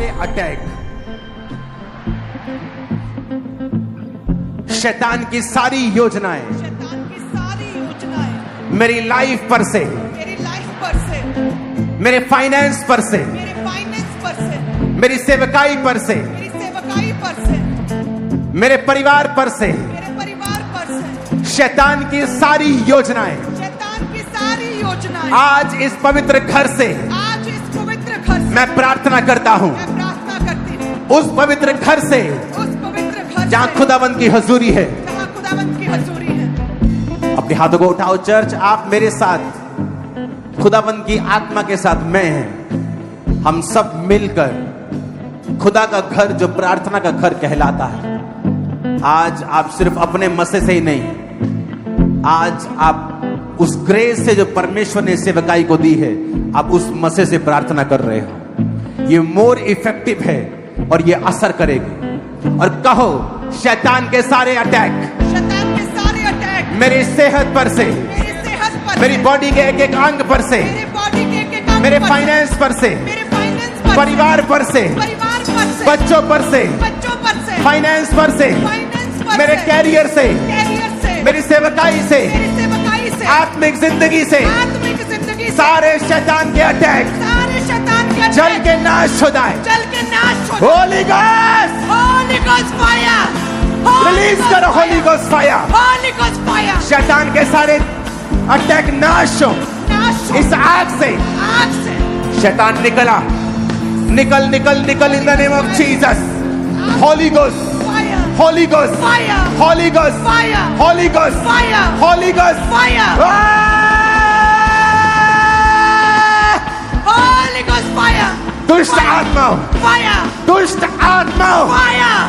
सारे अटैक, शैतान की सारी योजनाएं मेरी लाइफ पर से, मेरे फाइनेंस पर से, मेरी सेवकाई पर से, मेरे परिवार पर से, शैतान की सारी योजनाएं आज इस पवित्र घर से मैं प्रार्थना करता हूं। उस पवित्र घर से जहां खुदावंद की हजूरी है। अपने हाथों को उठाओ चर्च, आप मेरे साथ खुदावंद की आत्मा के साथ मैं हैं, हम सब मिलकर खुदा का घर जो प्रार्थना का घर कहलाता है, आज आप सिर्फ अपने मसे से ही नहीं, आज आप उस ग्रेस से जो परमेश्वर ने सेवकाई को दी है, आप उस मसे से प्रार्थना कर रहे हो। ये मोर इफेक्टिव है और ये असर करेगी। और कहो, शैतान के सारे अटैक मेरी सेहत पर से, मेरी बॉडी के एक एक अंग पर से, मेरे फाइनेंस पर से, परिवार पर से, बच्चों पर से, फाइनेंस पर से, मेरे कैरियर से, मेरी सेवकाई से, आत्मिक जिंदगी से, सारे शैतान के अटैक जल के नाश हो जाए। होली गॉस्ट फायर, रिलीज करो होली गॉस्ट फायर। शैतान के सारे अटैक नाश हो इस आग से। शैतान निकला, निकल निकल निकल इन the name of Jesus. Holi ghost, Holi ghost, Holi ghost, Holi ghost, Holi ghost, Holy Ghost fire! दुष्ट आत्मा, Fire! दुष्ट आत्मा, Fire!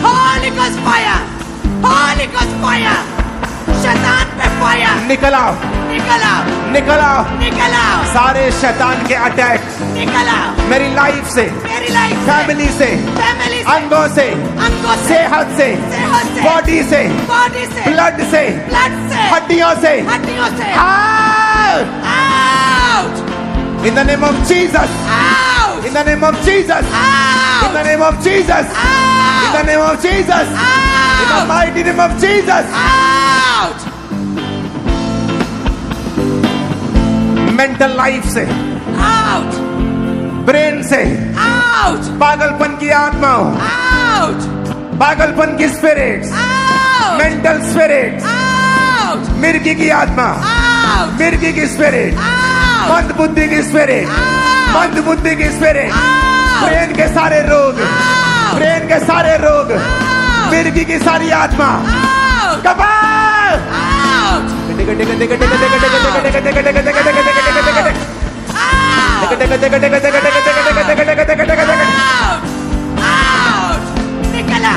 Holy Ghost fire! Holy Ghost fire! शैतान पे fire! निकल आओ, निकल आओ, निकल आओ, निकल आओ, सारे शैतान के अटैक निकल आओ, मेरी लाइफ से, मेरी लाइफ से, फैमिली से, फैमिली से, अंगों से, अंगों से, सेहत से, सेहत से, बॉडी से, बॉडी से, ब्लड से, ब्लड से, हड्डियों से, हड्डियों से, out out! in the name of Jesus, Out! in the name of Jesus, in the Out! name of Jesus, in the name of Jesus, in the mighty name of Jesus. Out! Mental life से, Out! Brain से, Out! पागलपन की आत्माओं, Out! पागलपन की spirits, Out! Mental spirits, Out! मिर्गी की आत्मा, Out! मिर्गी की स्पिरिट, Out! मंद बुद्धि की स्पिरिट, Out! मंद बुद्धि की स्पिरिट, Out! ब्रेन के सारे रोग, Out! ब्रेन के सारे रोग, Out! मिर्गी की सारी आत्मा, Out! कबाल Out! Out! Out! निकला,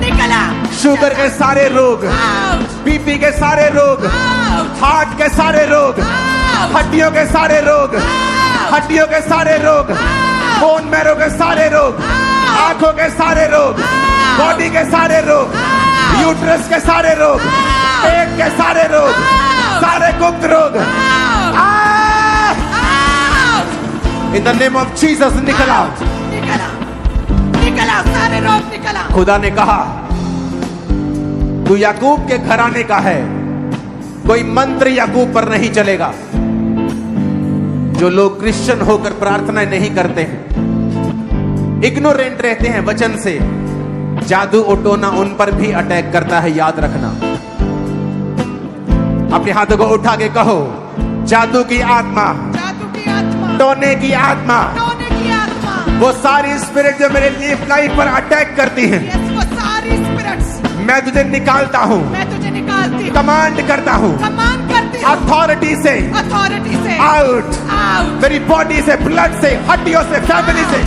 निकला, शुगर के सारे रोग, Out! बीपी के सारे रोग, Out! हार्ट के सारे रोग, Out! हड्डियों के सारे रोग, Out! हड्डियों के सारे रोग, बोन मैरो के सारे रोग, आंखों के सारे रोग, बॉडी के सारे रोग, यूट्रस के सारे रोग, पेट के सारे रोग, सारे गुप्त रोग, Out! In the name of Jesus निकल आओ। निकला, निकला, सारे रोग निकला। खुदा ने कहा, तू याकूब के घराने का है, कोई मंत्र याकूब पर नहीं चलेगा। जो लोग क्रिश्चियन होकर प्रार्थना नहीं करते हैं, इग्नोरेंट रहते हैं वचन से, जादू ओटोना उन पर भी अटैक करता है, याद रखना। अपने हाथों को उठा के कहो, जादू की आत्मा, जादू की आत्मा, टोने की आत्मा, टोने की आत्मा, वो सारी स्पिरिट जो मेरे लाइफ पर अटैक करती है, यस, वो सारी स्पिरिट्स मैं तुझे निकालता हूं, मैं तुझे निकालती हूँ, कमांड करता हूं, कमांड करती हूँ, अथॉरिटी से अथॉरिटी से, आउट, आउट, मेरी बॉडी से, ब्लड से, हड्डियों से, फैमिली से,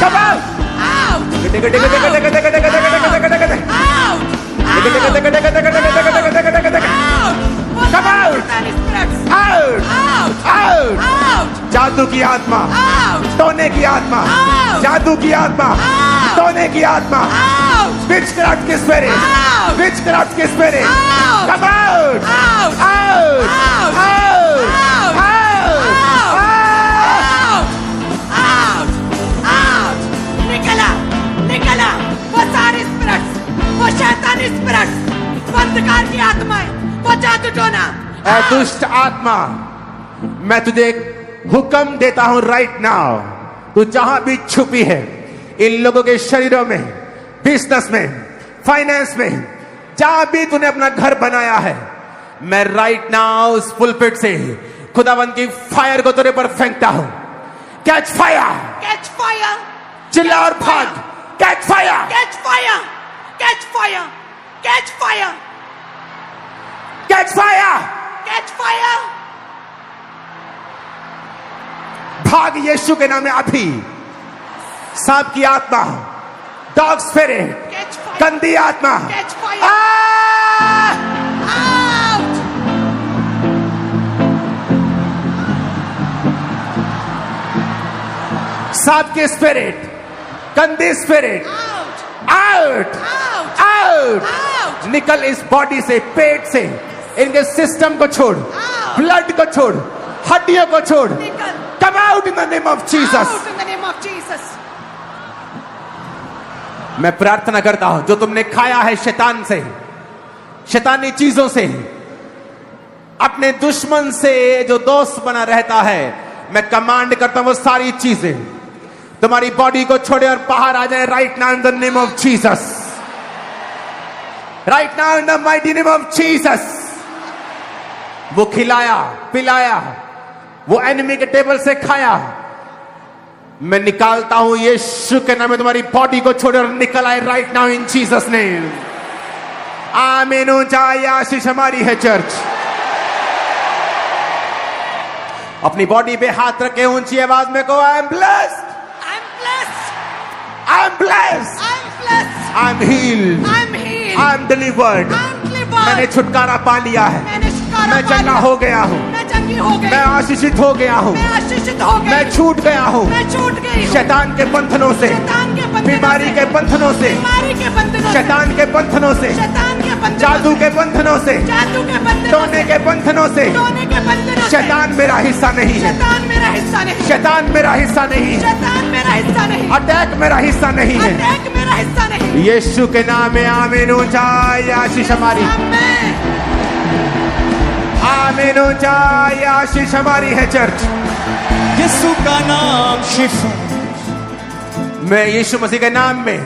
come out, out, Come out! Out! Out! जादू की आत्मा, टोने की आत्मा, जादू की आत्मा, टोने की आत्मा, विचक्राफ्ट की स्पिरिट, विचक्राफ्ट की spirit, come out! Out! Out! Out! ऐ दुष्ट आत्मा, मैं तुझे एक हुक्म देता हूं राइट नाउ, तू जहां भी छुपी है, इन लोगों के शरीरों में, बिजनेस में, फाइनेंस में, जहां भी तूने अपना घर बनाया है, मैं राइट नाउ उस पुलपिट से खुदावंद की फायर को तेरे पर फेंकता हूं। कैच फायर, कैच फायर, चिल्ला और भाग। Catch fire, catch fire, catch fire, catch fire, catch fire, catch fire, भाग यीशु के नाम में अभी। सांप की आत्मा, डॉग स्पिरिट, कैच फायर, गंदी आत्मा, कैच फायर, आ! आउट, सांप की स्पिरिट, गंदी spirit, out, out, out, out, out, निकल इस बॉडी से, पेट से, इनके सिस्टम को छोड़, ब्लड को छोड़, हड्डियों को छोड़। निकल, come out in the name of Jesus. Out in the name of Jesus. मैं प्रार्थना करता हूं, जो तुमने खाया है शैतान से, शैतानी चीजों से, अपने दुश्मन से जो दोस्त बना रहता है, मैं कमांड करता हूं वो सारी चीजें तुम्हारी बॉडी को छोड़े और बाहर आ जाए right now in the name of Jesus. Right now in the mighty name of Jesus. वो खिलाया पिलाया, वो एनिमी के टेबल से खाया, मैं निकालता हूं यीशु के नाम में, तुम्हारी बॉडी को छोड़े और निकल आए right now in Jesus name. आमीन। ऊंचाई आशीष हमारी है चर्च। अपनी बॉडी पे हाथ रखे ऊंची आवाज में को, I am blessed, I am blessed, I am blessed, I am blessed, I am heeled, I am heeled, I am delivered. I am delivered. मैंने छुटकारा पा लिया है, मैंने छुटकारा मैं पा चंगा लिया। हो गया हूं, मैं चंगी हो गई, मैं आशीषित हो गया हूं, मैं आशीषित हो गई, मैं छूट गया हूं मैं छूट गई हूं। शैतान के बंधनों से, शैतान के बंधनों बीमारी से, के बंधनों से, बीमारी के बंधनों से, शैतान के बंधनों से, शैतान के बंधनों जादू से, के बंधनों से, जादू के बंधनों टोने के बंधनों से। टोने के बंधनों से। शैतान मेरा हिस्सा नहीं है, शैतान मेरा हिस्सा नहीं, शैतान मेरा हिस्सा नहीं है, शैतान मेरा हिस्सा नहीं, अटैक मेरा हिस्सा नहीं है। अटैक मेरा हिस्सा नहीं। यीशु के नाम में आमीन। ऊंचाई आशीष हमारी, आमीन, आमीन। ऊंचाई आशीष हमारी है चर्च। यीशु का नाम शिफा। मैं यीशु मसीह के नाम में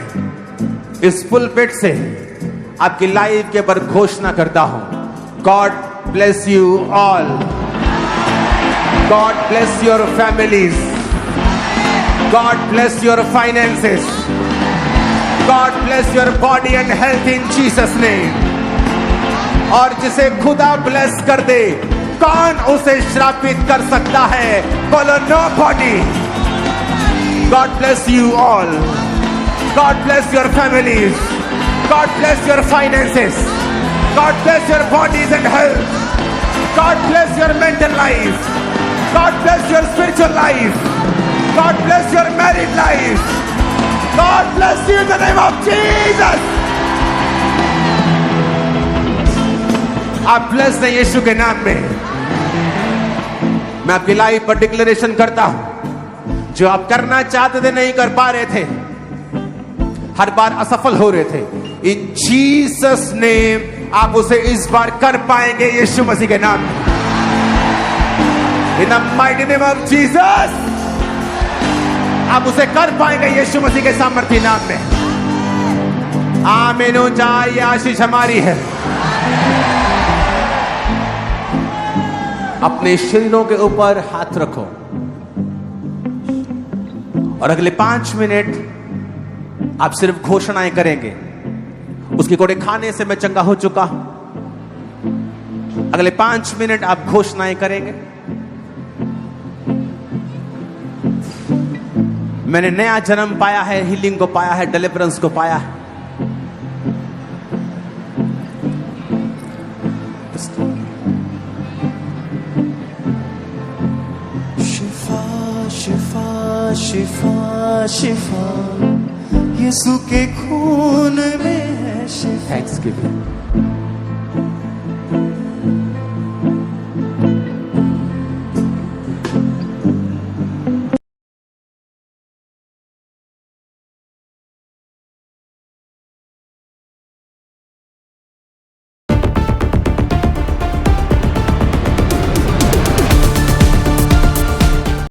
इस पुलपिट से आपकी लाइफ के ऊपर घोषणा करता हूं, God bless you all, God bless your families, God bless your finances, God bless your body and health in Jesus name. और जिसे खुदा ब्लेस कर दे, कौन उसे श्रापित कर सकता है? बोलो nobody. God bless you all, God bless your families, God bless your finances, God bless your bodies and health, God bless your mental life, God bless your spiritual life, God bless your married life, God bless you in the name of Jesus. आप blessed हैं यीशु के नाम में। मैं आपकी life पर declaration करता हूं, जो आप करना चाहते थे नहीं कर पा रहे थे, हर बार असफल हो रहे थे, इन जीसस नेम आप उसे इस बार कर पाएंगे यीशु मसीह के नाम में। In the mighty name of Jesus आप उसे कर पाएंगे यीशु मसीह के सामर्थ्य नाम में। आमीन। ऊंचाई आशीष हमारी है। अपने शरीरों के ऊपर हाथ रखो और अगले 5 मिनट आप सिर्फ घोषणाएं करेंगे। उसके कोड़े खाने से मैं चंगा हो चुका हूं। अगले 5 मिनट आप घोषणाएं करेंगे। मैंने नया जन्म पाया है, हीलिंग को पाया है, डिलीवरेंस को पाया है। शिफा शिफा शिफा यीशु के खून में है शिफा। थैंक्सगिविंग।